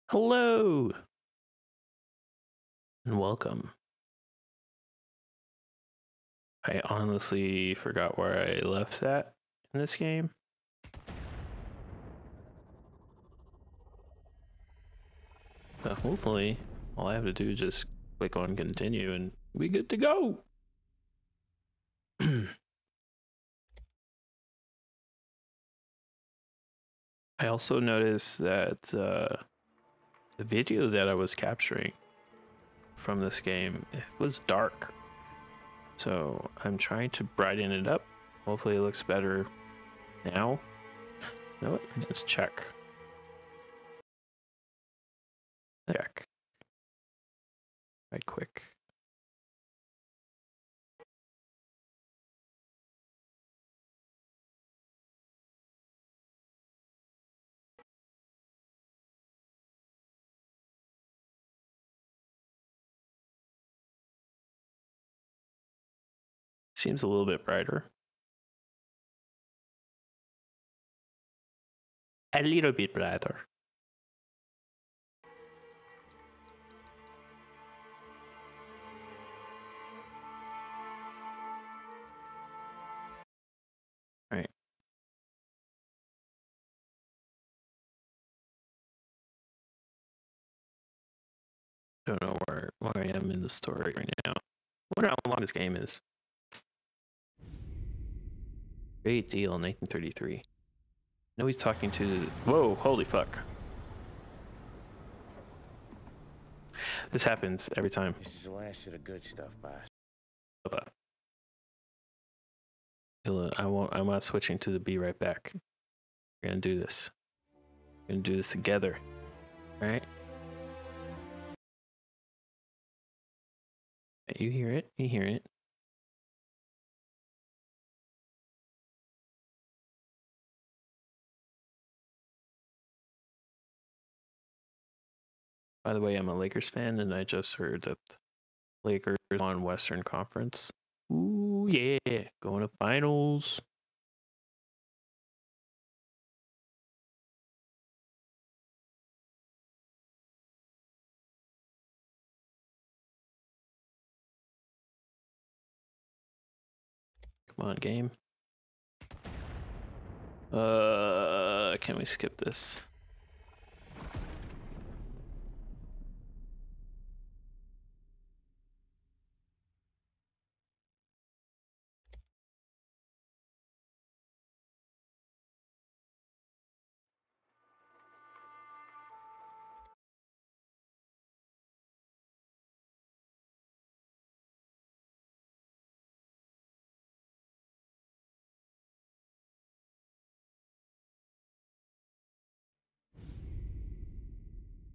Hello and welcome. I honestly forgot where I left that in this game. But hopefully, all I have to do is just click on continue and we good to go. I also noticed that the video that I was capturing from this game, it was dark. So I'm trying to brighten it up. Hopefully it looks better now. You know what? Let's check. Check. Right quick. Seems a little bit brighter. A little bit brighter. All right. Don't know where I am in the story right now. I wonder how long this game is. Great deal, 1933. No, he's talking to. Whoa! Holy fuck! This happens every time. This is the last of the good stuff, boss. I'm not switching to the be right back. We're gonna do this. We're gonna do this together. All right? You hear it? You hear it? By the way, I'm a Lakers fan, and I just heard that Lakers won Western Conference. Ooh, yeah. Going to finals. Come on, game. Can we skip this?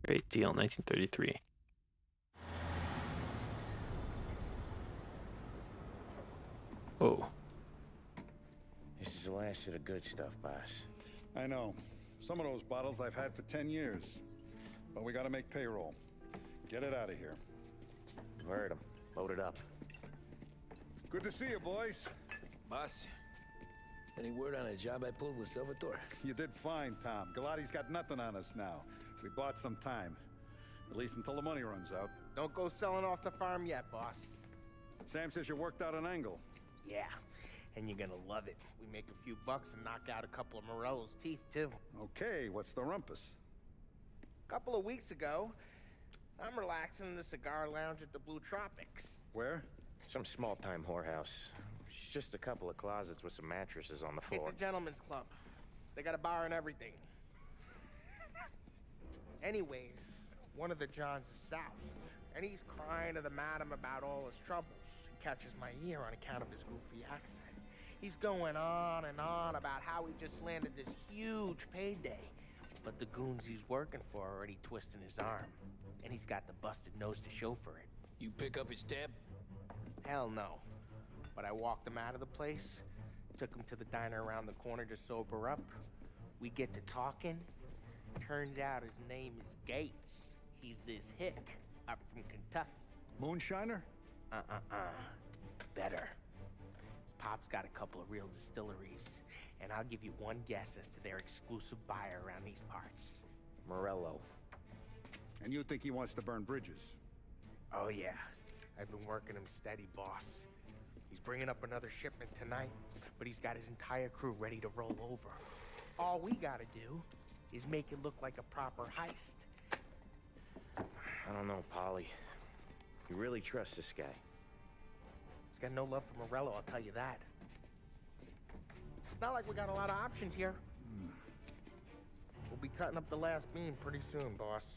Great deal, 1933. Oh. This is the last of the good stuff, boss. I know. Some of those bottles I've had for 10 years. But we gotta make payroll. Get it out of here. Heard 'em. Load it up. Good to see you, boys. Boss, any word on a job I pulled with Salvatore? You did fine, Tom. Galati's got nothing on us now. We bought some time. At least until the money runs out. Don't go selling off the farm yet, boss. Sam says you worked out an angle. Yeah, and you're gonna love it. We make a few bucks and knock out a couple of Morello's teeth, too. Okay, what's the rumpus? A couple of weeks ago, I'm relaxing in the cigar lounge at the Blue Tropics. Where? Some small-time whorehouse. It's just a couple of closets with some mattresses on the floor. It's a gentleman's club. They got a bar and everything. Anyways, one of the Johns is south, and he's crying to the madam about all his troubles. He catches my ear on account of his goofy accent. He's going on and on about how he just landed this huge payday, but the goons he's working for are already twisting his arm, and he's got the busted nose to show for it. You pick up his tab? Hell no. But I walked him out of the place, took him to the diner around the corner to sober up. We get to talking. Turns out his name is Gates. He's this hick up from Kentucky. Moonshiner? Better. His pop's got a couple of real distilleries, and I'll give you one guess as to their exclusive buyer around these parts. Morello. And you think he wants to burn bridges? Oh yeah, I've been working him steady, boss. He's bringing up another shipment tonight, but he's got his entire crew ready to roll over. All we gotta do is make it look like a proper heist. I don't know, Paulie. You really trust this guy? He's got no love for Morello, I'll tell you that. Not like we got a lot of options here. We'll be cutting up the last beam pretty soon, boss.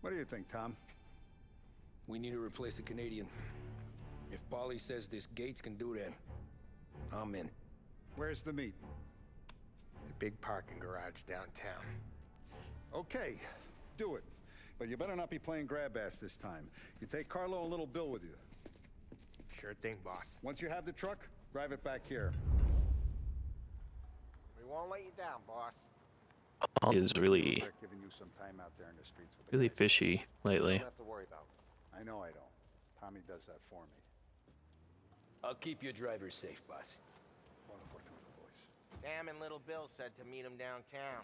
What do you think, Tom? We need to replace the Canadian. If Paulie says this Gates can do that, I'm in. Where's the meet? The big parking garage downtown. Okay, do it. But you better not be playing grab ass this time. You take Carlo and Little Bill with you. Sure thing, boss. Once you have the truck, drive it back here. We won't let you down, boss. Paulie is really, They're giving you some time out there in the streets with really fishy lately. You don't have to worry about it. I know I don't. Tommy does that for me. I'll keep your driver safe, boss. Buona fortuna, boys. Sam and Little Bill said to meet him downtown.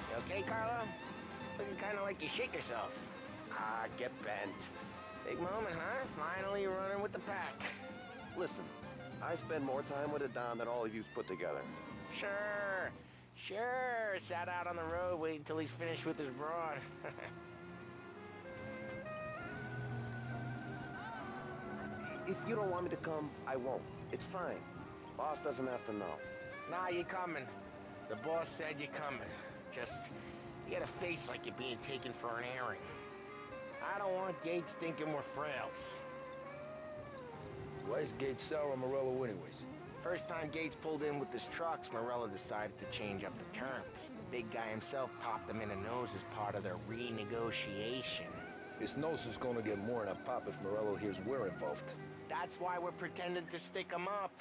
You okay, Carlo? Looking kind of like you shit yourself. Ah, get bent. Big moment, huh? Finally running with the pack. Listen, I spend more time with a Don than all of yous put together. Sure. Sat out on the road waiting till he's finished with his broad. If you don't want me to come, I won't. It's fine. Boss doesn't have to know. Nah, you coming. The boss said you're coming. Just, you got a face like you're being taken for an airing. I don't want Gates thinking we're frails. Why is Gates sour on Morello anyways? First time Gates pulled in with his trucks, Morello decided to change up the terms. The big guy himself popped him in the nose as part of their renegotiation. His nose is gonna get more than a pop if Morello hears we're involved. That's why we're pretending to stick him up.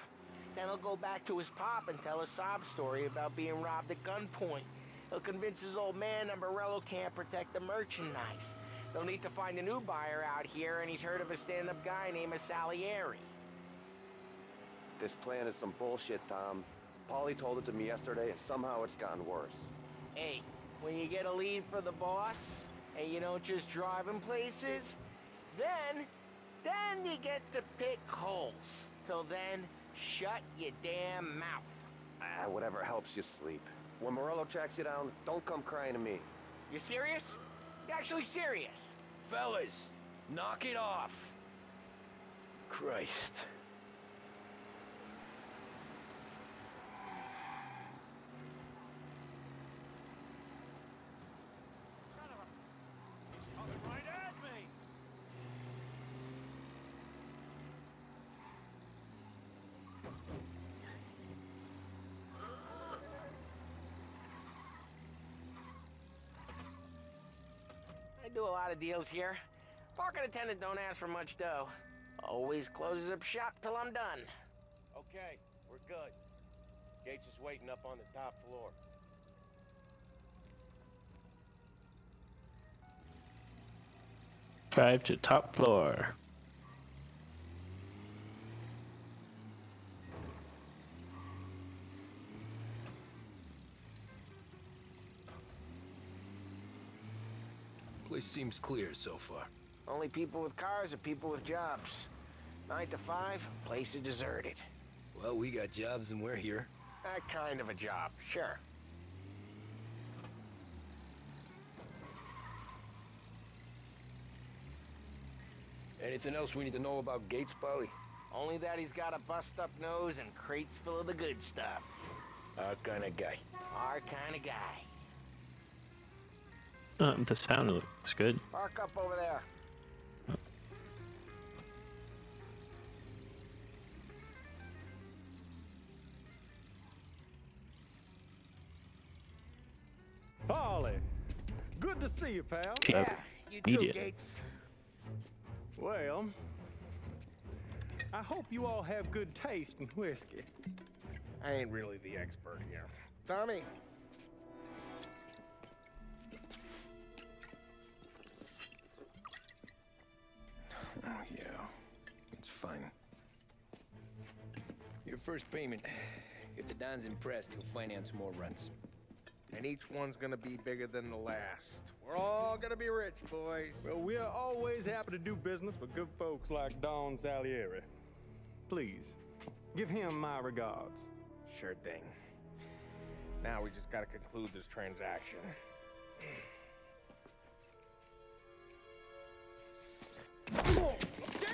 Then he'll go back to his pop and tell a sob story about being robbed at gunpoint. He'll convince his old man that Morello can't protect the merchandise. They'll need to find a new buyer out here, and he's heard of a stand-up guy named Salieri. This plan is some bullshit, Tom. Paulie told it to me yesterday, and somehow it's gotten worse. Hey, when you get a lead for the boss, and you don't just drive him places, then you get to pick holes. Till then, shut your damn mouth. Whatever helps you sleep. When Morello tracks you down, don't come crying to me. You serious? You actually serious? Fellas, knock it off. Christ. I do a lot of deals here. Parking attendant don't ask for much dough. Always closes up shop till I'm done. Okay, we're good. Gates is waiting up on the top floor. Drive to top floor. Place seems clear so far. Only people with cars are people with jobs. 9 to 5, place is deserted. Well, we got jobs and we're here. That kind of a job, sure. Anything else we need to know about Gates, Paulie? Only that he's got a bust-up nose and crates full of the good stuff. Our kind of guy. Our kind of guy. The sound looks good. Park up over there. Paulie, good to see you, pal. Yeah, you too, Media. Gates. Well, I hope you all have good taste in whiskey. I ain't really the expert here. Tommy. Oh, yeah. It's fine. first payment. If the Don's impressed, he'll finance more runs. And each one's gonna be bigger than the last. We're all gonna be rich, boys. Well, we are always happy to do business with good folks like Don Salieri. Please, give him my regards. Sure thing. Now we just gotta conclude this transaction.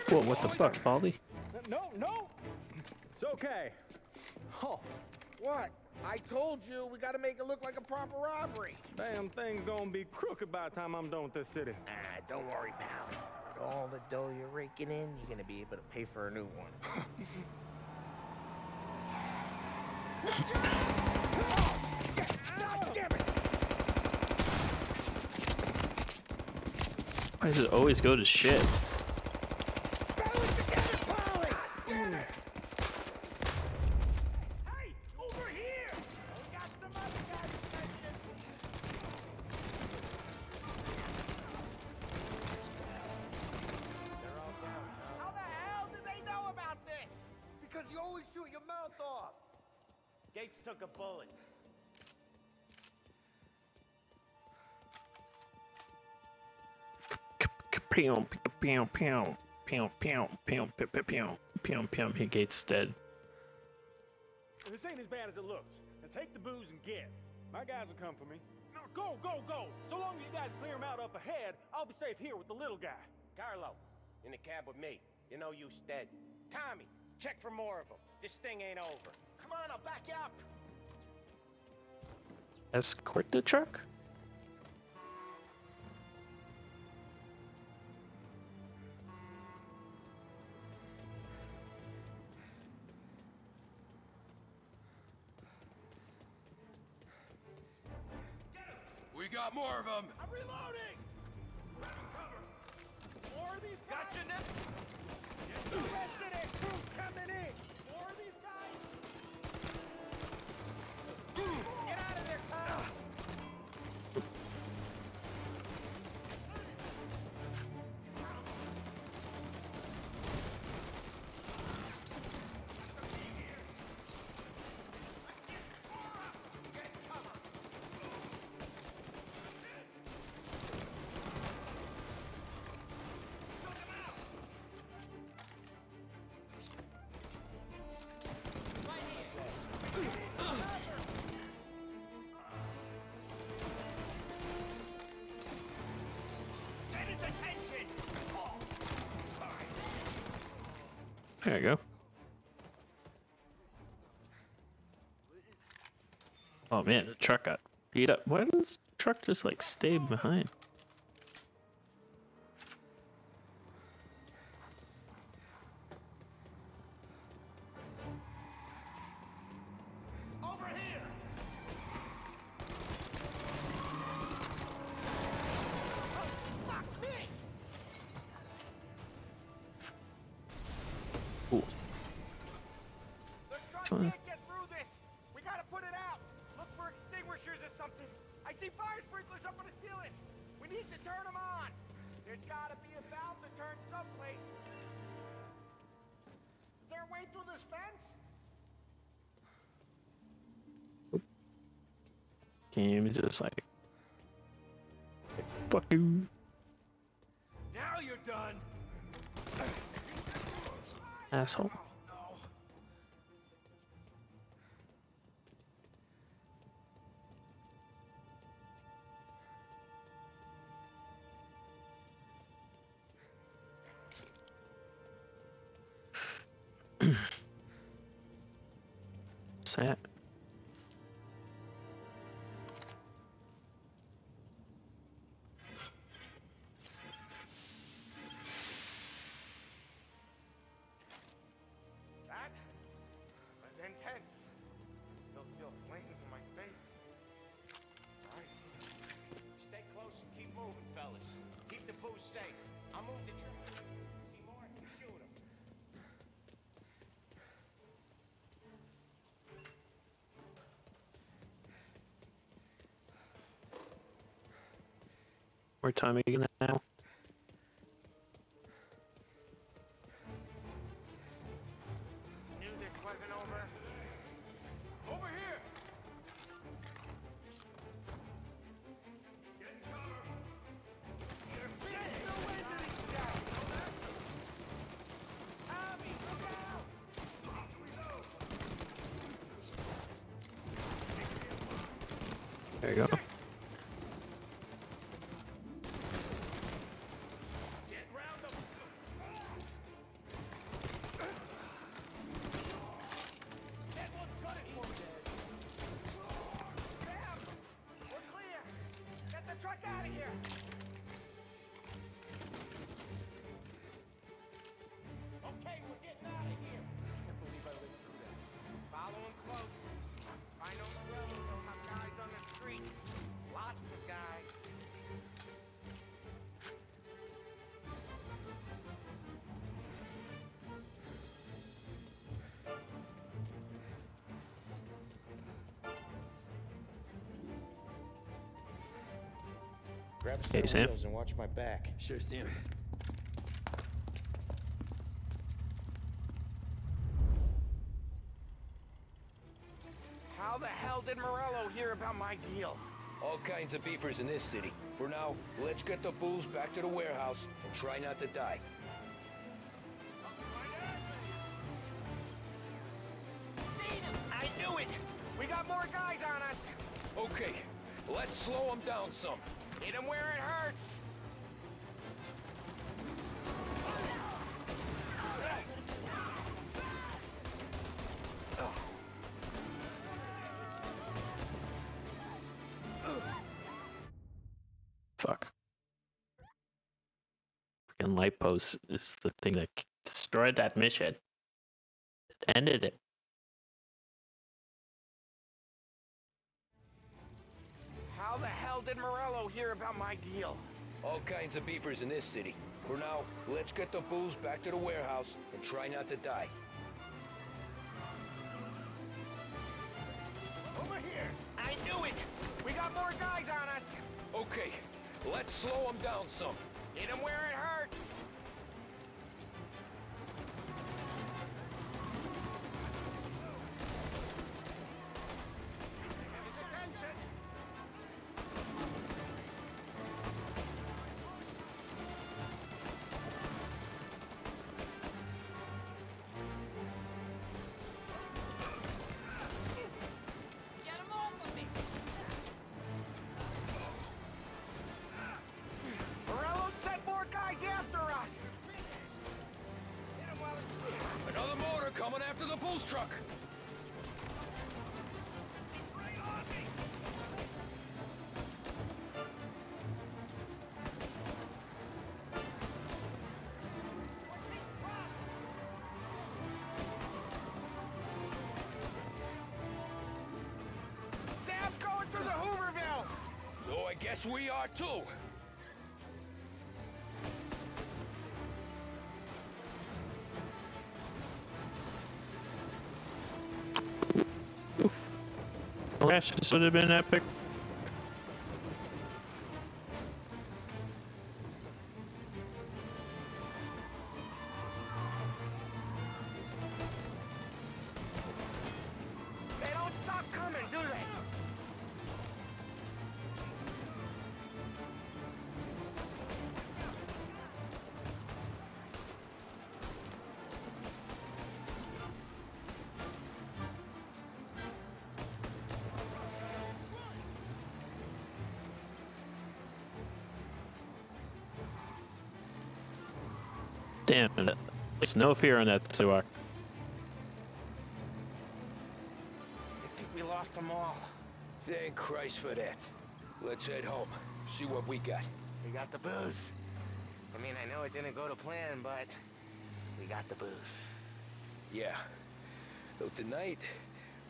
Whoa, what the fuck, Paulie? No! It's okay. Oh, What? I told you we gotta make it look like a proper robbery. damn thing's gonna be crooked by the time I'm done with this city. Ah, don't worry, pal. With all the dough you're raking in, you're gonna be able to pay for a new one. God damn it! Why does it always go to shit? Balance together, Paulie! Damn it! Hey, over here! We got some other guys attention. How the hell did they know about this? Because you always shoot your mouth off. Gates took a bullet. Pew, pew, pew, pew, pew, pew, pew, pew, pew, pew, pew. He Gates dead. This ain't as bad as it looks. Now take the booze and get. My guys will come for me. No, go! So long as you guys clear him out up ahead, I'll be safe here with the little guy. Carlo, in the cab with me. You know you stead. Tommy, check for more of them. This thing ain't over. Come on, I'll back you up. Escort the truck? We got more of them. I'm reloading! More of these guys! Gotcha, Nip. The rest of their crew's coming in! More of these guys! Get out of there, Kyle! There you go. Oh man, the truck got beat up. Why does the truck just like stay behind? Over here! Oh, fuck me! Ooh. The truck Come on. can't get through this! We gotta put it out! Look for extinguishers or something! I see fire sprinklers up on the ceiling! We need to turn them on! There's gotta be a valve to turn someplace! Is there a way through this fence? Game just like fuck you. Now you're done. Asshole. Sad. That was intense. Still feel flames in my face. Christ. Stay close and keep moving, fellas. Keep the booze safe. I'll move the truck. See more, you shoot him. We're timing it now. Knew this wasn't over. There you go. Grab Hey, some Sam. wheels and watch my back. Sure, Sam. How the hell did Morello hear about my deal? All kinds of beefers in this city. For now, let's get the booze back to the warehouse and try not to die. I knew it! We got more guys on us! Okay, let's slow them down some. Hit him where it hurts! Fuck. Freaking light post is the thing that destroyed that mission. It ended it. How the hell did Morello hear about my deal? All kinds of beefers in this city. For now, let's get the booze back to the warehouse and try not to die. Over here! I knew it! We got more guys on us! Okay, let's slow them down some. Hit him where it hurts! His attention! Get him off of me! Morello sent more guys after us! Another motor coming after the booze truck. He's right on me! Sam's going through the Hooverville! So I guess we are too. Crash, this would have been epic. They don't stop coming, do they? Damn it. There's no fear on that sidewalk. I think we lost them all. Thank Christ for that. Let's head home. See what we got. We got the booze. I mean, I know it didn't go to plan, but we got the booze. Yeah. So tonight,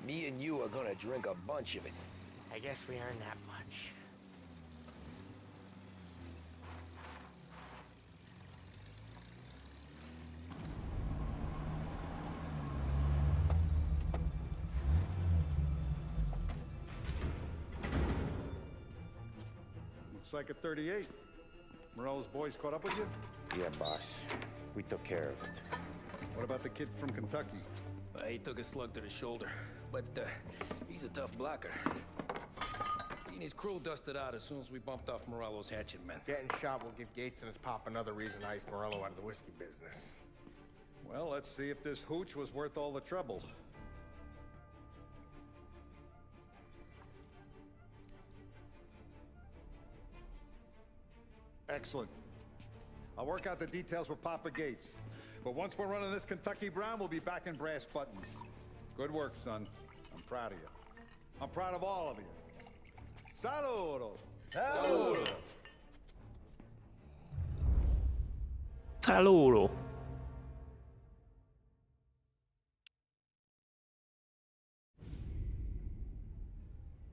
me and you are gonna drink a bunch of it. I guess we earned that much. Looks like a 38. Morello's boys caught up with you? Yeah, boss. We took care of it. What about the kid from Kentucky? He took a slug to the shoulder, but he's a tough blocker. He and his crew dusted out as soon as we bumped off Morello's hatchet men. Getting shot will give Gates and his pop another reason to ice Morello out of the whiskey business. Well, let's see if this hooch was worth all the trouble. Excellent. I'll work out the details with Papa Gates. But once we're running this Kentucky Brown, we'll be back in brass buttons. Good work, son. I'm proud of you. I'm proud of all of you. Saludo! Saludo. Saludo.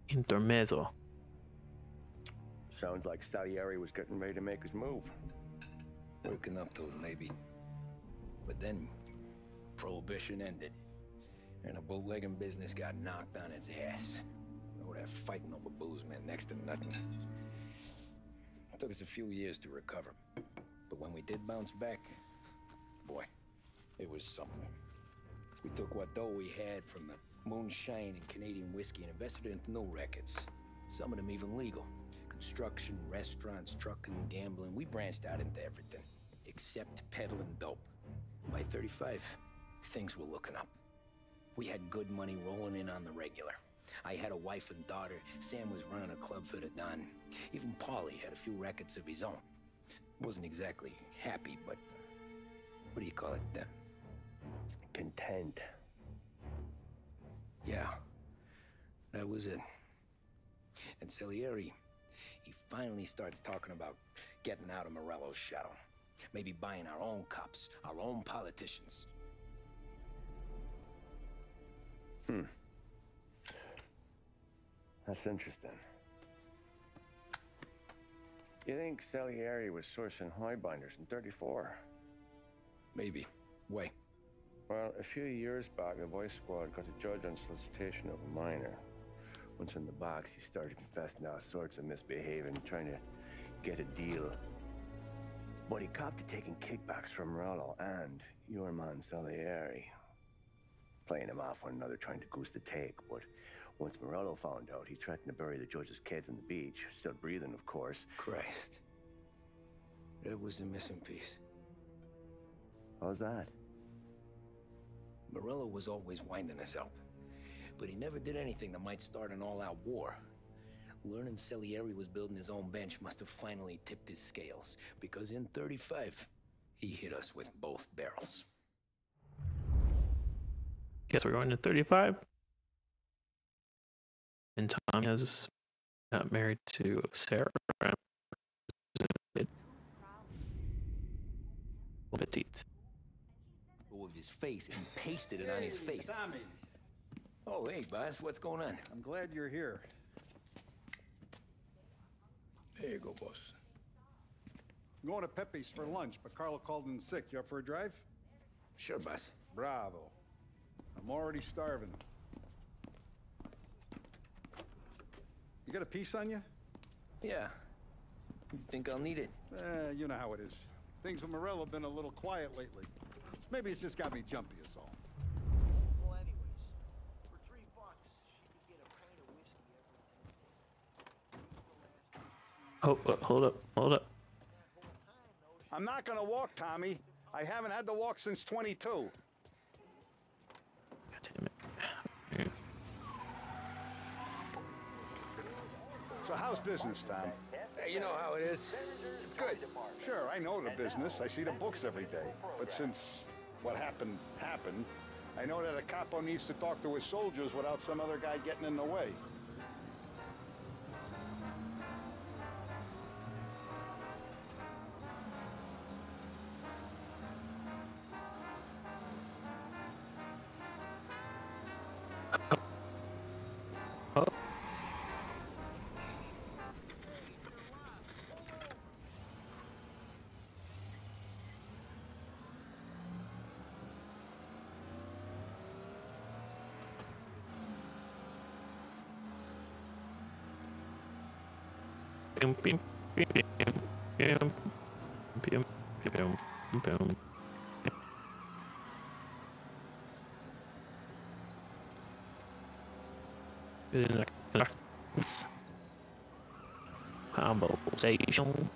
Intermezzo. Sounds like Salieri was getting ready to make his move. Working up to it, maybe. But then, Prohibition ended. And the bootlegging business got knocked on its ass. All that fighting over booze meant next to nothing. It took us a few years to recover. But when we did bounce back, boy, it was something. We took what dough we had from the moonshine and Canadian whiskey and invested it into new rackets. Some of them even legal. Construction, restaurants, trucking, gambling. We branched out into everything, except peddling dope. By 35, things were looking up. We had good money rolling in on the regular. I had a wife and daughter. Sam was running a club for the Don. Even Paulie had a few records of his own. Wasn't exactly happy, but what do you call it? Content. Yeah, that was it. And Salieri, he finally starts talking about getting out of Morello's shadow. Maybe buying our own cops, our own politicians. That's interesting. You think Salieri was sourcing highbinders in 34? Maybe. Why? Well, a few years back, the Vice Squad got a judge on solicitation of a minor. Once in the box, he started confessing all sorts of misbehaving, trying to get a deal. But he copped to taking kickbacks from Morello and your man Salieri. Playing him off one another, trying to goose the take, but once Morello found out, he threatened to bury the judge's kids on the beach. Still breathing, of course. Christ. That was the missing piece. How's that? Morello was always winding us up, but he never did anything that might start an all-out war. Learning Salieri was building his own bench must have finally tipped his scales, because in 35, he hit us with both barrels. Guess we're going to 35. And Tom is not married to Sarah. Petite. With his face and pasted it on his face. Tommy. Oh, hey, boss, what's going on? I'm glad you're here. There you go, boss. I'm going to Pepe's for lunch, but Carlo called in sick. You up for a drive? Sure, boss. Bravo. I'm already starving. You got a piece on you? Yeah. You think I'll need it? You know how it is. Things with Morello have been a little quiet lately. Maybe it's just got me jumpy is all. Well, anyways, for $3, she could get a pint of whiskey every 10 days. Hold up. I'm not gonna walk, Tommy. I haven't had to walk since 22. God damn it. So how's business, Tom? Hey, you know how it is. It's good. Sure, I know the business. I see the books every day. But since what happened, I know that a capo needs to talk to his soldiers without some other guy getting in the way. Conversation.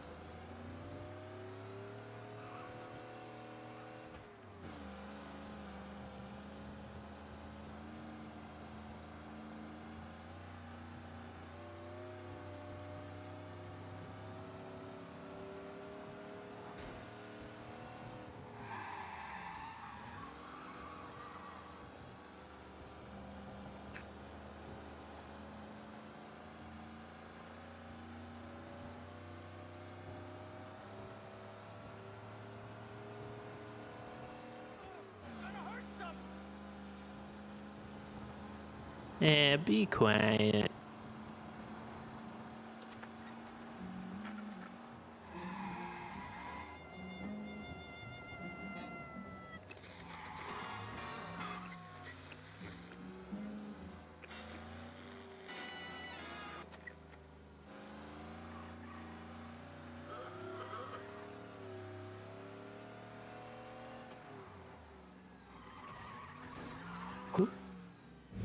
Yeah, be quiet.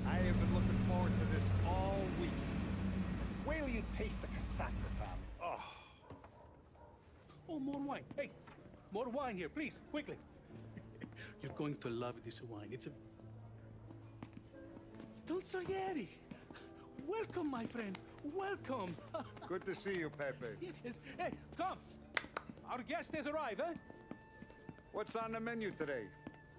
I have been looking forward to this all week. Wait till you taste the casaca, Tom. Oh. Oh, more wine. Hey, more wine here, please, quickly. You're going to love this wine. It's a... Don Salieri. Welcome, my friend. Welcome. Good to see you, Pepe. Yes. Hey, come. Our guest has arrived, eh? What's on the menu today?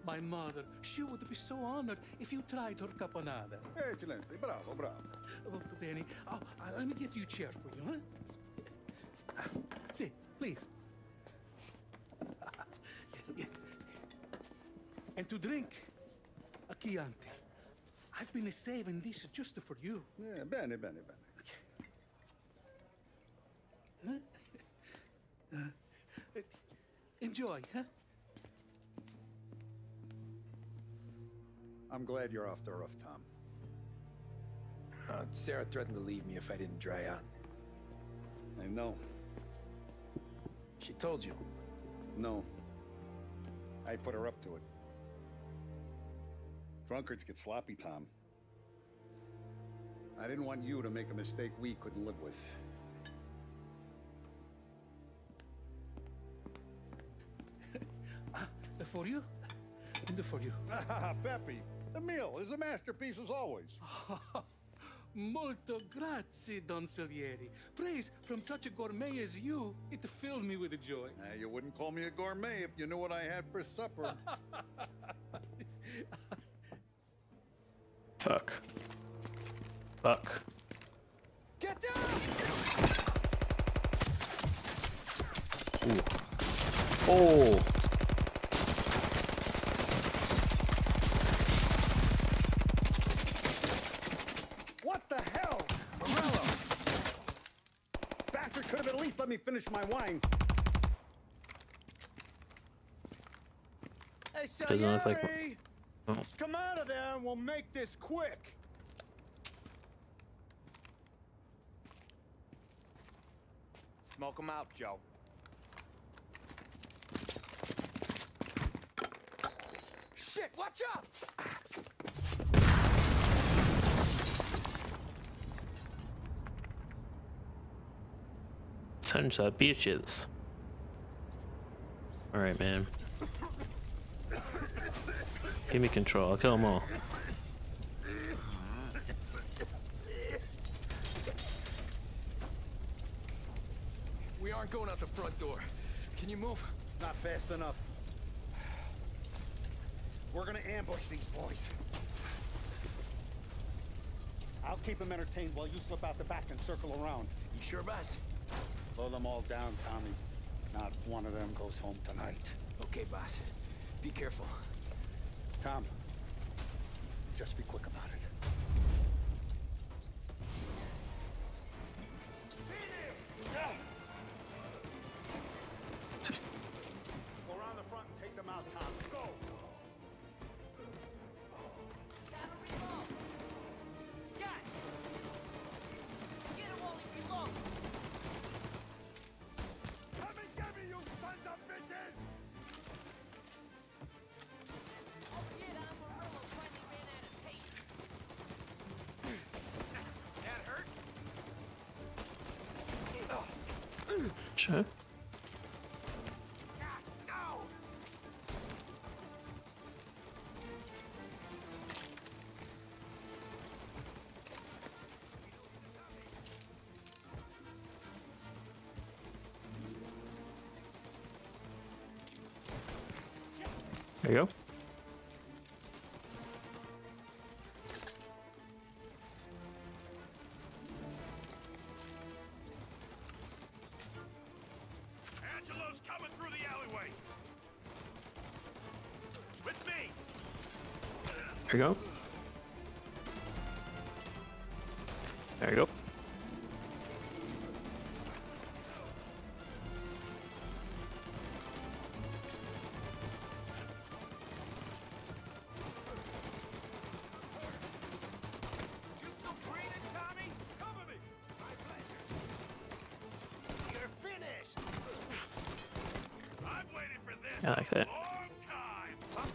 My mother, she would be so honored if you tried her caponata. Excelente. Bravo, bravo. Molto bene. Oh, let me get you a chair for you, huh? See, please. Yeah. And to drink, a Chianti. I've been saving this just for you. Yeah, bene, bene, bene. Huh? Enjoy, huh? I'm glad you're off the roof, Tom. Sarah threatened to leave me if I didn't dry out. I know. She told you. No. I put her up to it. Drunkards get sloppy, Tom. I didn't want you to make a mistake we couldn't live with. For you? And for you. Pepe, the meal is a masterpiece as always. Molto grazie, Don Salieri. Praise from such a gourmet as you, it filled me with joy. You wouldn't call me a gourmet if you knew what I had for supper. Fuck. Fuck. Get down! Ooh. Oh. What the hell? Morello! Bastard could have at least let me finish my wine. Hey, Doesn't look like Salieri! Oh. Come out of there and we'll make this quick. Smoke 'em out, Joe. Shit, watch out! Sons of bitches. Alright, man. Give me control. I'll kill them all. We aren't going out the front door. Can you move? Not fast enough. We're gonna ambush these boys. I'll keep them entertained while you slip out the back and circle around. You sure, boss? Blow them all down, Tommy. Not one of them goes home tonight. Okay, boss. Be careful. Tom, just be quick about it. Go around the front and take them out, Tom. Go! Come and get me, you sons of bitches! Sure. There you go. Angelo's coming through the alleyway. With me. There you go. There you go. You still breathing, Tommy? Cover me. My pleasure. You're finished. I've waited for this I like that. a long time.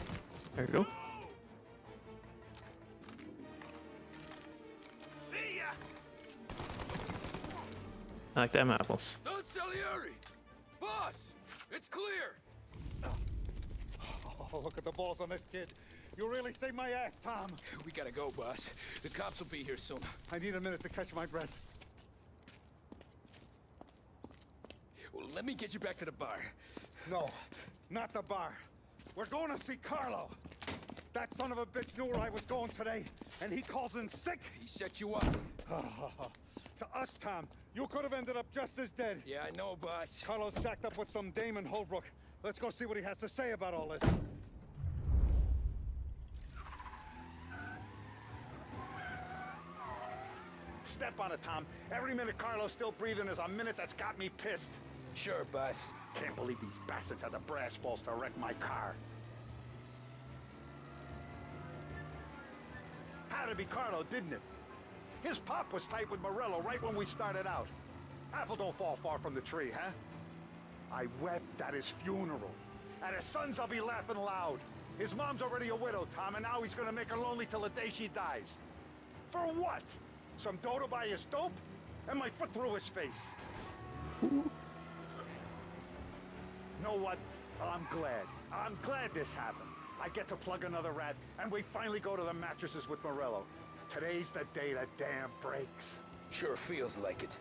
There you go. See ya. I like them apples. Don Salieri! Boss! It's clear! Oh, look at the balls on this kid. You really saved my ass, Tom. We gotta go, boss. The cops will be here soon. I need a minute to catch my breath. Well, let me get you back to the bar. No, not the bar. We're going to see Carlo. That son of a bitch knew where I was going today, and he calls in sick. He set you up. To us, Tom, you could have ended up just as dead. Yeah, I know, boss. Carlo's jacked up with some dame in Holbrook. Let's go see what he has to say about all this. Step on it, Tom. Every minute Carlo's still breathing is a minute that's got me pissed. Sure, boss. Can't believe these bastards had the brass balls to wreck my car. Had to be Carlo, didn't it? His pop was tight with Morello right when we started out. Apple don't fall far from the tree, huh? I wept at his funeral. At his son's, I'll be laughing loud. His mom's already a widow, Tom, and now he's gonna make her lonely till the day she dies. For what? Some dough to buy his dope? And my foot through his face. Know what? I'm glad. I'm glad this happened. I get to plug another rat, and we finally go to the mattresses with Morello. Today's the day the dam breaks. Sure feels like it.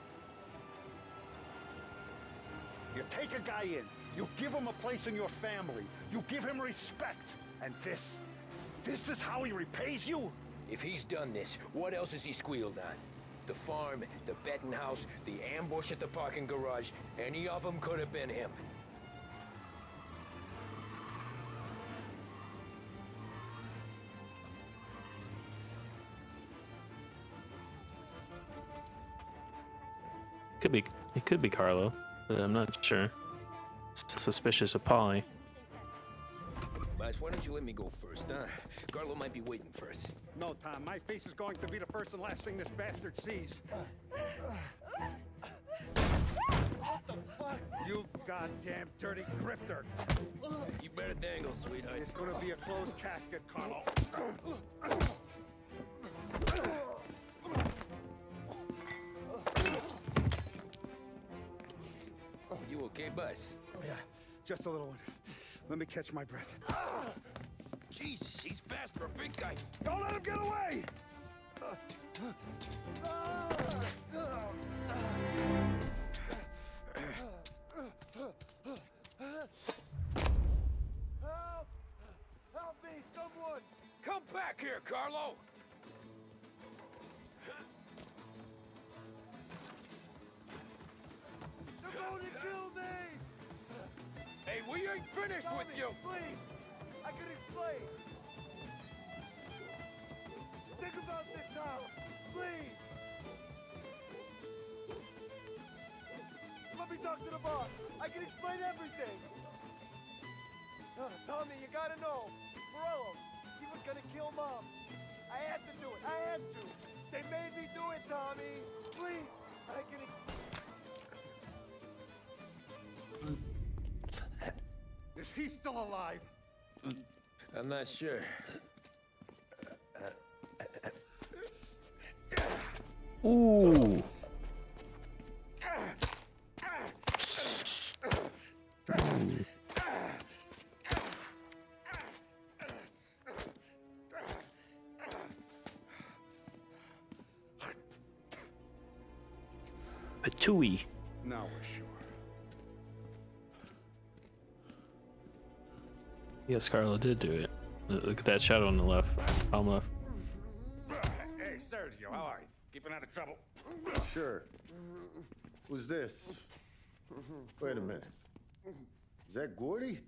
You take a guy in, you give him a place in your family, you give him respect, and this is how he repays you? If he's done this, what else has he squealed on? The farm, the betting house, the ambush at the parking garage, any of them could have been him. It could be Carlo, but I'm not sure. Suspicious of Paulie. Boss, why don't you let me go first, huh? Carlo might be waiting for us. No, Tom, my face is going to be the first and last thing this bastard sees. What the fuck? You goddamn dirty grifter. You better dangle, sweetheart. It's gonna be a closed casket, Carlo. You okay, boss? Yeah, just a little one. Let me catch my breath. Jesus, he's fast for a big guy. Don't let him get away! Help! Help me, someone! Come back here, Carlo! They're going to kill me! Hey, we ain't finished with you! Please! I can explain! Think about this, Tom! Please! Let me talk to the boss! I can explain everything! Tommy, you gotta know! Morello, he was gonna kill Mom! I had to do it! I had to! They made me do it, Tommy! Please! I can Is he still alive? I'm not sure. Ooh. Patooey. Now we're sure. Yes, Carlo did do it. Look at that shadow on the left. Bottom left. Hey, Sergio, how are you? Keeping out of trouble? Sure. Who's this? Wait a minute. Is that Gordy?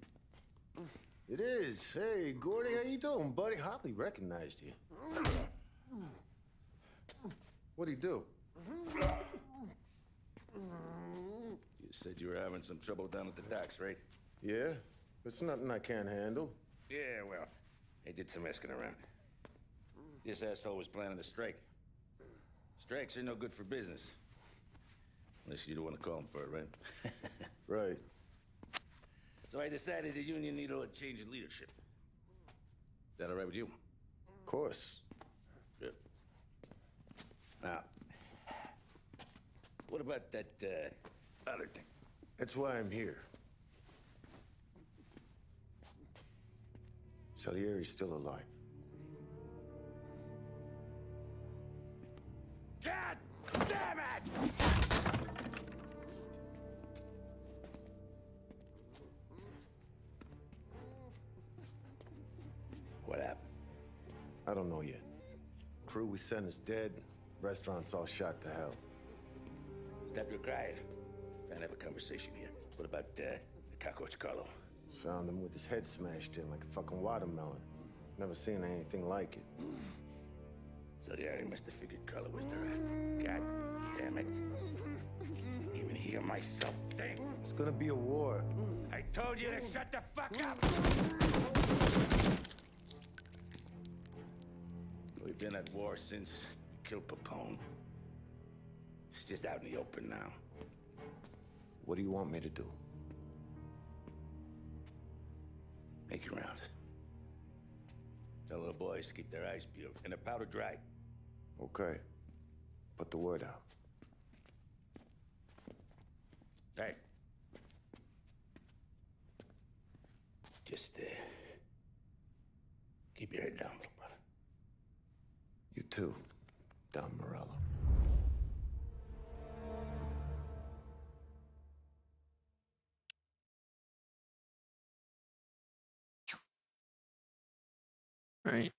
It is. Hey, Gordy, how you doing, buddy? Hardly recognized you. What'd he do? You said you were having some trouble down at the docks, right? Yeah? It's nothing I can't handle. Yeah, well, I did some asking around. This asshole was planning a strike. Strikes are no good for business. Unless you don't want to call him for it, right? Right. So I decided the union needed a change in leadership. Is that all right with you? Of course. Good. Now, what about that, other thing? That's why I'm here. Salieri's still alive. God damn it! What happened? I don't know yet. Crew we sent is dead. Restaurant's all shot to hell. Stop your crying. Trying to have a conversation here. What about, the cockroach Carlo? Found him with his head smashed in like a fucking watermelon. Never seen anything like it. So yeah, he must have figured Carlo was the rat. God damn it. Even hear myself think. It's gonna be a war. I told you to shut the fuck up! We've been at war since we killed Papone. It's just out in the open now. What do you want me to do? Make your rounds. Tell little boys to keep their eyes peeled and their powder dry. Okay. Put the word out. Hey. Just, keep your head down, little brother. You too, Don Morello. Right.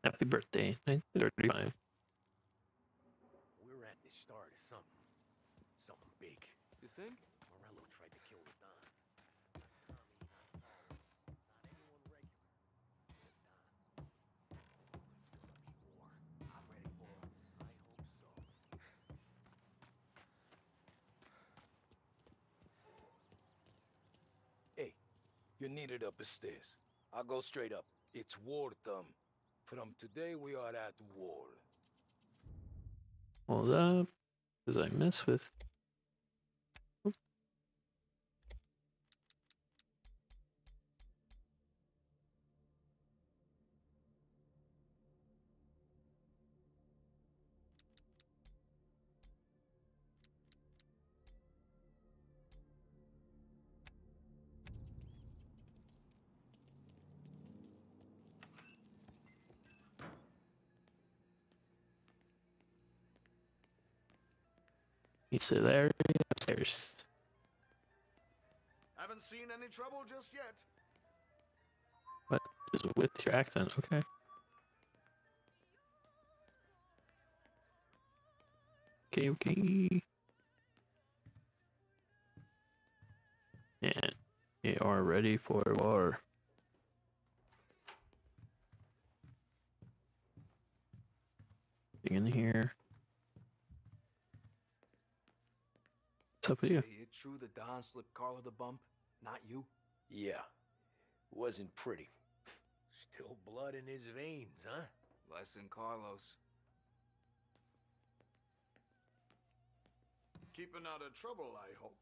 Happy birthday, 1935. We're at the start of something. Something big. You think? Morello tried to kill the Don. Not anyone regular. The Don. There's gonna be war. I'm ready for it. I hope so. Hey, you're needed up the stairs. I'll go straight up. It's war time. From today, we are at war. Hold up, because I mess with. Oop. It's there upstairs. Haven't seen any trouble just yet. What is with your accent? Okay. Okay. And you are ready for war. In here. What's up with you? It's true the Don slipped Carlo the bump? Not you? Yeah. Wasn't pretty. Still blood in his veins, huh? Less than Carlos. Keeping out of trouble, I hope.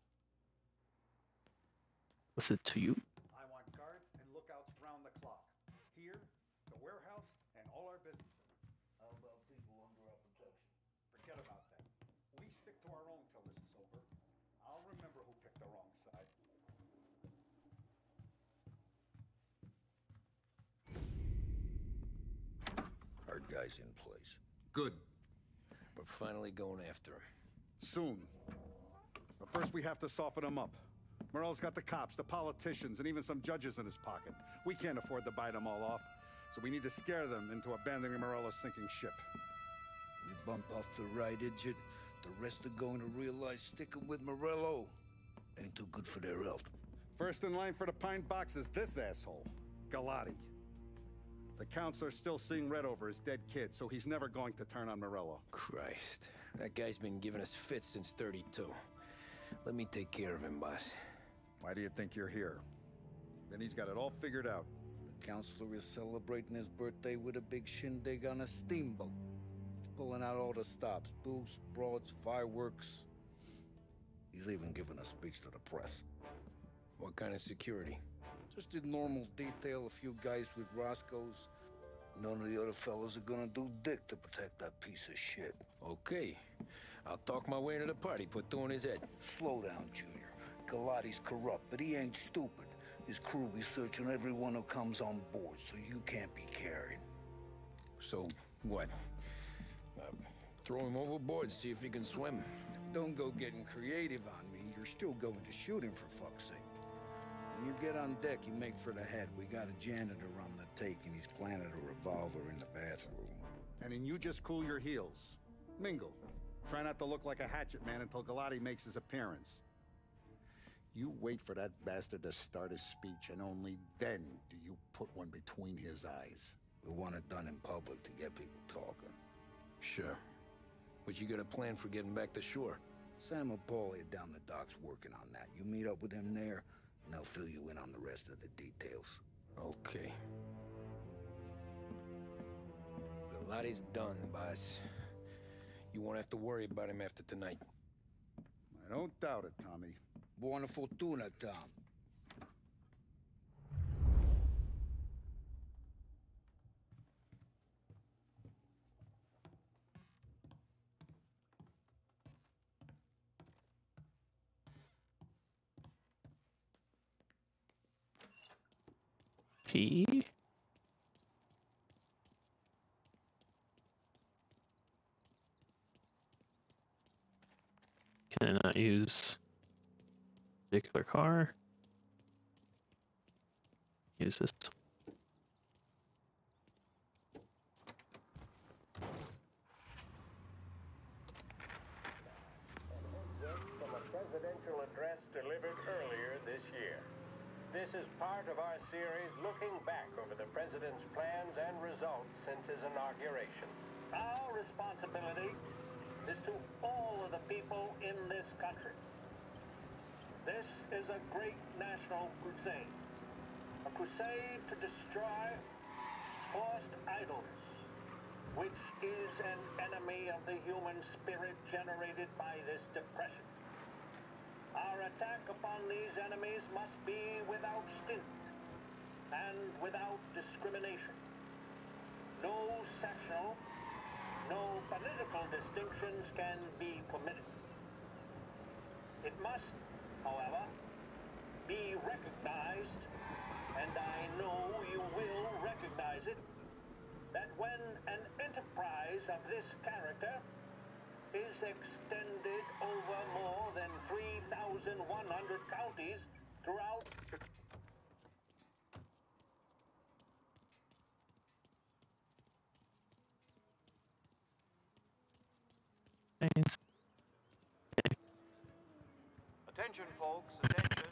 What's it to you? I want guards and lookouts round the clock. Here, the warehouse, and all our businesses. How about people under our protection? Forget about that. We stick to our own till this is over. I'll remember who picked the wrong side. Our guy's in place. Good. We're finally going after him. Soon. But first we have to soften him up. Morello's got the cops, the politicians, and even some judges in his pocket. We can't afford to bite them all off, so we need to scare them into abandoning Morello's sinking ship. We bump off the right idiot, the rest are going to realize sticking with Morello ain't too good for their health. First in line for the pine box is this asshole, Galati. The counselor's still seeing red over his dead kid, so he's never going to turn on Morello. Christ. That guy's been giving us fits since 32. Let me take care of him, boss. Why do you think you're here? Then he's got it all figured out. The counselor is celebrating his birthday with a big shindig on a steamboat. He's pulling out all the stops, booze, broads, fireworks. He's even giving a speech to the press. What kind of security? Just in normal detail, a few guys with Roscoe's. None of the other fellas are gonna do dick to protect that piece of shit. Okay. I'll talk my way into the party, put two in his head. Slow down, Junior. Galati's corrupt, but he ain't stupid. His crew be searching everyone who comes on board, so you can't be carried. So, what? Throw him overboard, see if he can swim. Don't go getting creative on me. You're still going to shoot him, for fuck's sake. When you get on deck, you make for the head. We got a janitor on the take, and he's planted a revolver in the bathroom. And then you just cool your heels. Mingle. Try not to look like a hatchet man until Galati makes his appearance. You wait for that bastard to start his speech, and only then do you put one between his eyes. We want it done in public to get people talking. Sure. But you got a plan for getting back to shore? Sam and Paulie are down the docks working on that. You meet up with them there, and they'll fill you in on the rest of the details. Okay. Galati's done, boss. You won't have to worry about him after tonight. I don't doubt it, Tommy. Buona fortuna, Tom. Key? Can I not use particular car? Use this. From a presidential address delivered earlier this year. This is part of our series looking back over the president's plans and results since his inauguration. Our responsibility is to all of the people in this country. This is a great national crusade. A crusade to destroy forced idleness, which is an enemy of the human spirit generated by this depression. Our attack upon these enemies must be without stint and without discrimination. No sectional, no political distinctions can be permitted. It must, however, be recognized, and I know you will recognize it, that when an enterprise of this character is extended over more than 3,100 counties throughout... Thanks. Attention, folks, attention.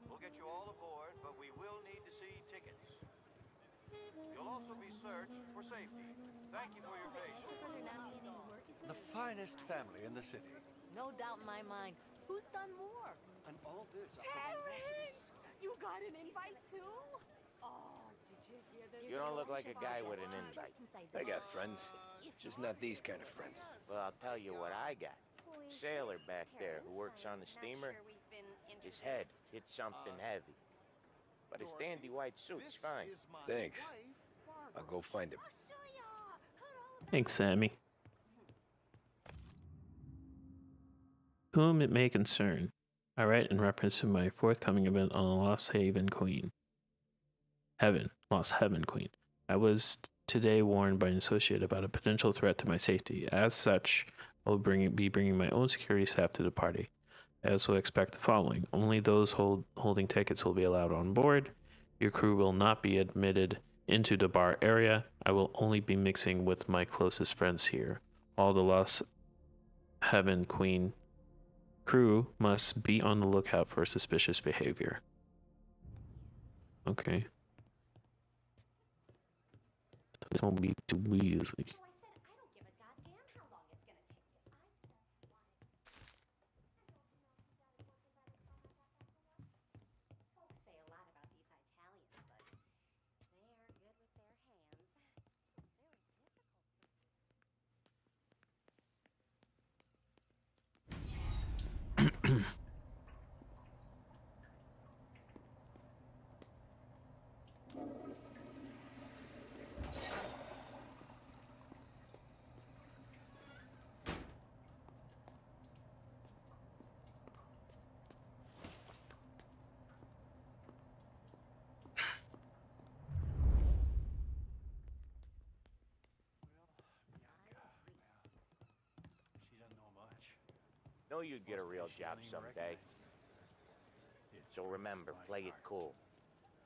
We'll get you all aboard, but we will need to see tickets. You'll also be searched for safety. Thank you for your patience. The finest family in the city. No doubt in my mind. Who's done more? And all this... Terrence! You got an invite too? Oh, did you hear this? You don't look like a guy with an invite. I got friends. Just not these kind of friends. Well, I'll tell you what I got. Sailor back there who works on the steamer. His head hit something heavy. But his dandy white suit's fine. Thanks. I'll go find him. Thanks, Sammy. Whom it may concern, I write in reference to my forthcoming event on the Lost Haven Queen. Lost Heaven Queen. I was today warned by an associate about a potential threat to my safety. As such, I will be bringing my own security staff to the party. I also expect the following. Only those holding tickets will be allowed on board. Your crew will not be admitted into the bar area. I will only be mixing with my closest friends here. All the Lost Heaven Queen crew must be on the lookout for suspicious behavior. Okay. It won't be too easy. She doesn't know much. Know you'd get a real job someday. So remember, play it cool.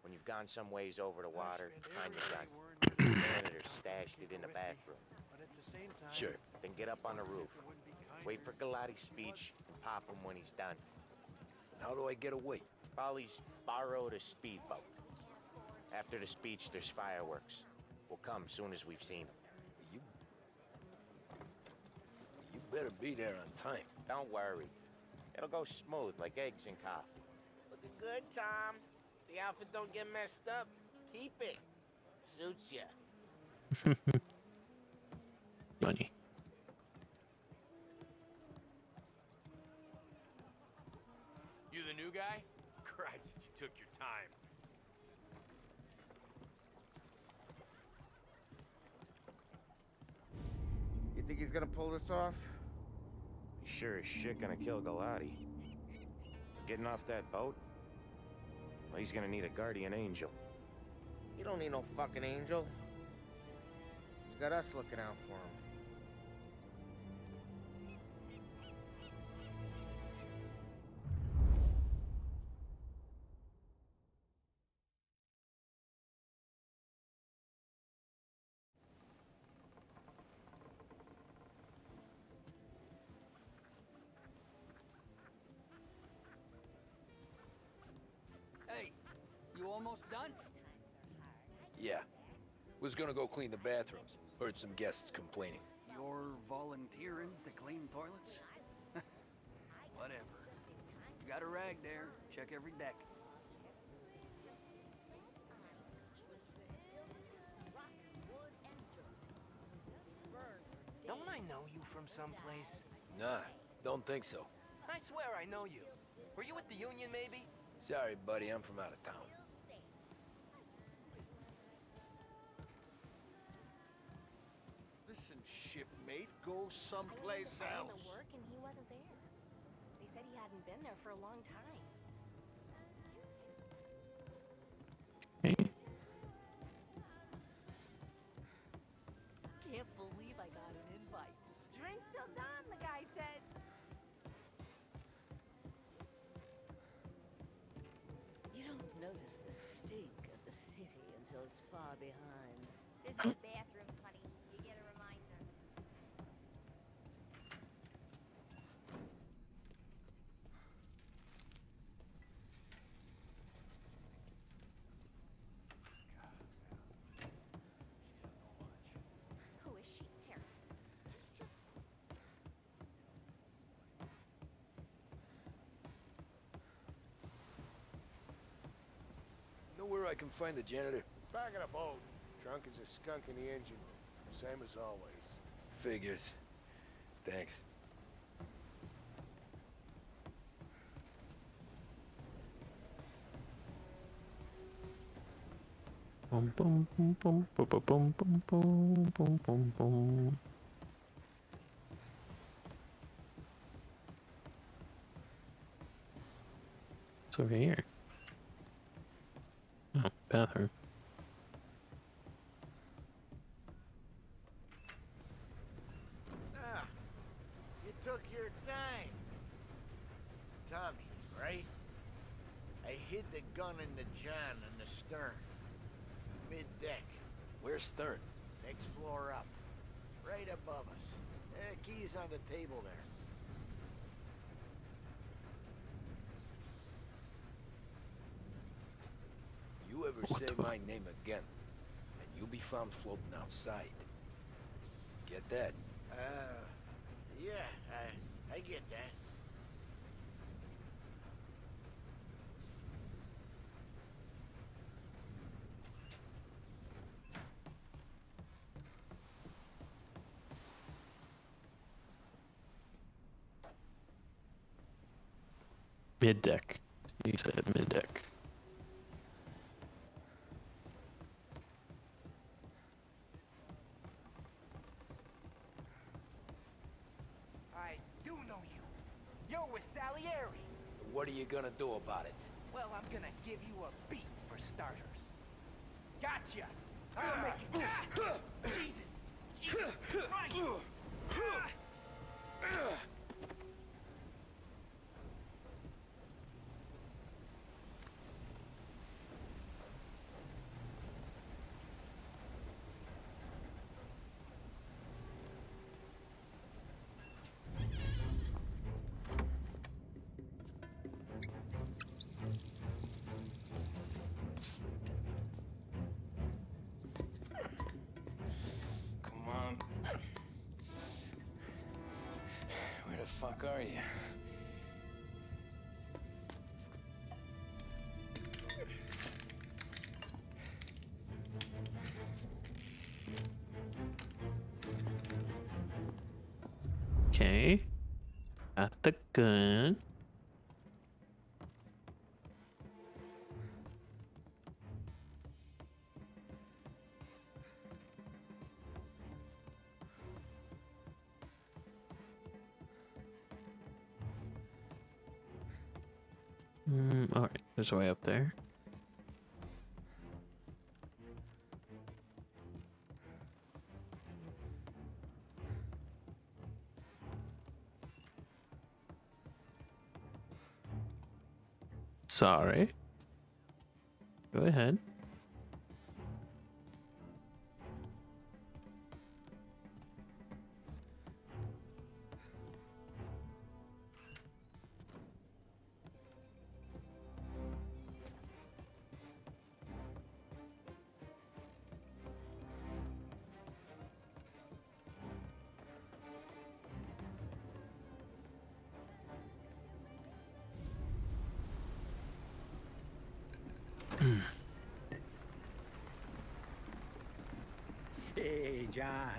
When you've gone some ways over the water, find the gun. Ran it or stashed it in the bathroom. Sure. Then get up on the roof. Wait for Galati's speech and pop him when he's done. How do I get away? Paulie's borrowed a speedboat. After the speech, there's fireworks. We'll come soon as we've seen him. You better be there on time. Don't worry. It'll go smooth like eggs and coffee. Looking good, Tom. If the outfit don't get messed up, keep it. Suits ya. Money. You the new guy? Christ, you took your time. You think he's gonna pull this off? He's sure as shit gonna kill Galati. Getting off that boat? Well, he's gonna need a guardian angel. He don't need no fucking angel. He's got us looking out for him. Hey, you almost done? Yeah. Was gonna go clean the bathrooms. Heard some guests complaining. You're volunteering to clean toilets? Whatever. Got a rag there. Check every deck. Don't I know you from someplace? Nah, don't think so. I swear I know you. Were you with the Union, maybe? Sorry, buddy, I'm from out of town. Listen, shipmate, go someplace I else. went to work and he wasn't there. They said he hadn't been there for a long time. Can't believe I got an invite. Drink's still done, the guy said. You don't notice the stink of the city until it's far behind. Busy bathrooms, honey. You get a reminder. Who is she, Terrence? Know where I can find the janitor? Back in a boat. Drunk as a skunk in the engine room. Same as always. Figures. Thanks. Boom, boom, boom, boom, boom, boom, boom, boom, boom, boom, boom. It's over here. Oh, bathroom. Ah, you took your time. Tommy, right? I hid the gun in the john in the stern. Mid-deck. Where's Stern? Next floor up. Right above us. Keys on the table there. You ever ever say my name again, and you'll be found floating outside. Get that? Yeah, I get that. Mid deck. He said mid deck. I do know you. You're with Salieri. What are you gonna do about it? Well, I'm gonna give you a beat for starters. Gotcha. I'll make it. Jesus. Jesus Christ. Come on. Where the fuck are you? Okay. Got the gun. Alright, there's a way up there. Sorry. Go ahead. Hey, John.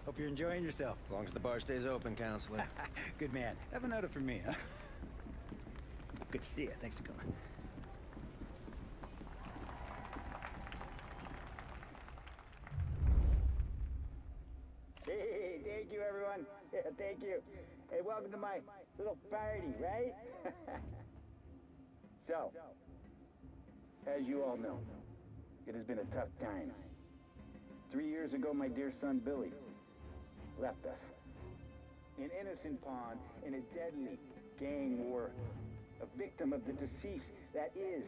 Hope you're enjoying yourself. As long as the bar stays open, counselor. Good man. Have another for me, huh? Good to see you. Thanks for coming. Hey, thank you, everyone. Yeah, thank you. Hey, welcome to my little party, right? So, as you all know, it has been a tough time. 3 years ago, my dear son Billy left us. An innocent pawn in a deadly gang war. A victim of the deceased that is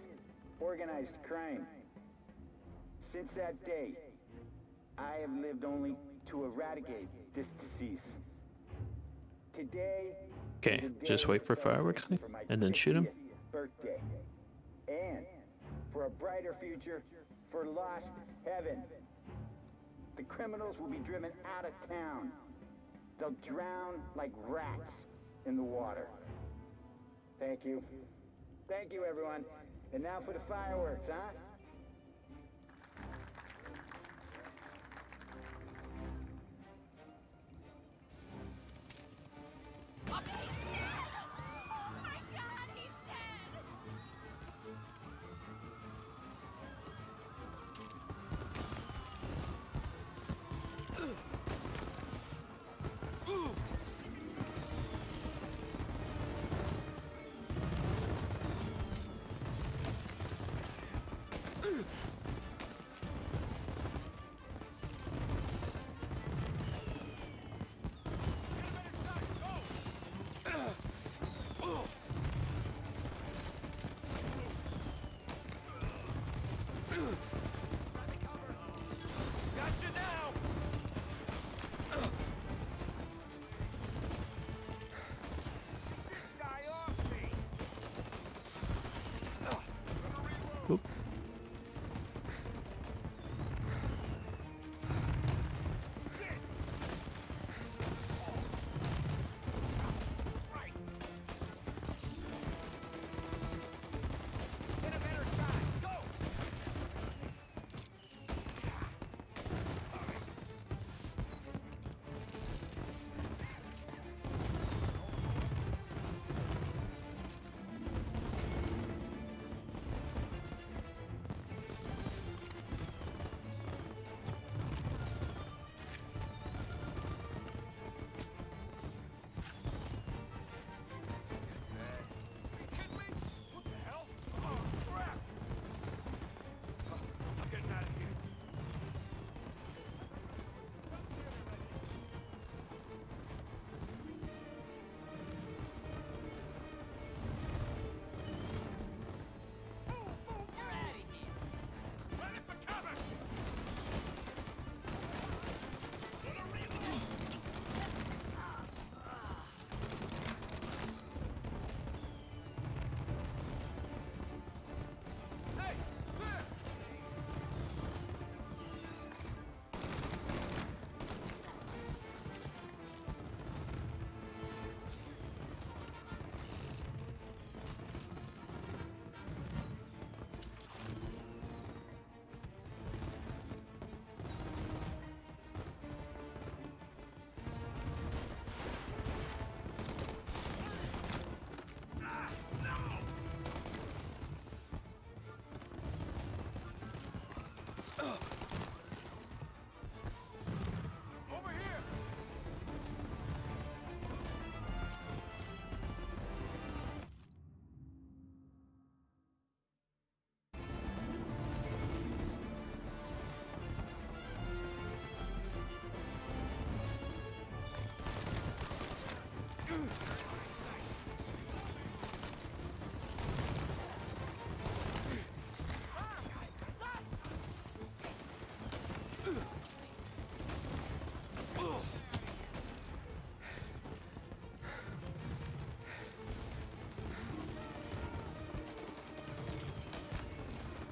organized crime. Since that day, I have lived only to eradicate this disease. Today, Okay, just wait for fireworks and then shoot him. birthday. And for a brighter future for lost heaven. The criminals will be driven out of town. They'll drown like rats in the water. Thank you. Thank you, everyone. And now for the fireworks, huh?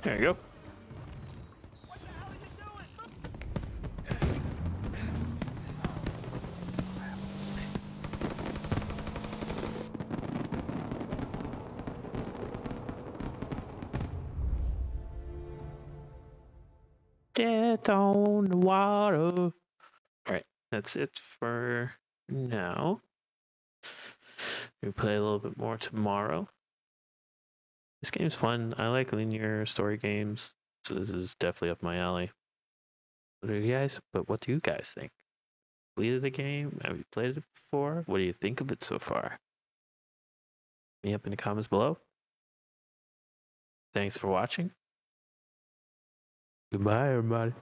There you go. Death on the water. All right, that's it for now. We'll play a little bit more tomorrow. This game's fun. I like linear story games, so this is definitely up my alley. What do you guys think? Completed the game? Have you played it before? What do you think of it so far? Hit me up in the comments below. Thanks for watching. Goodbye, everybody.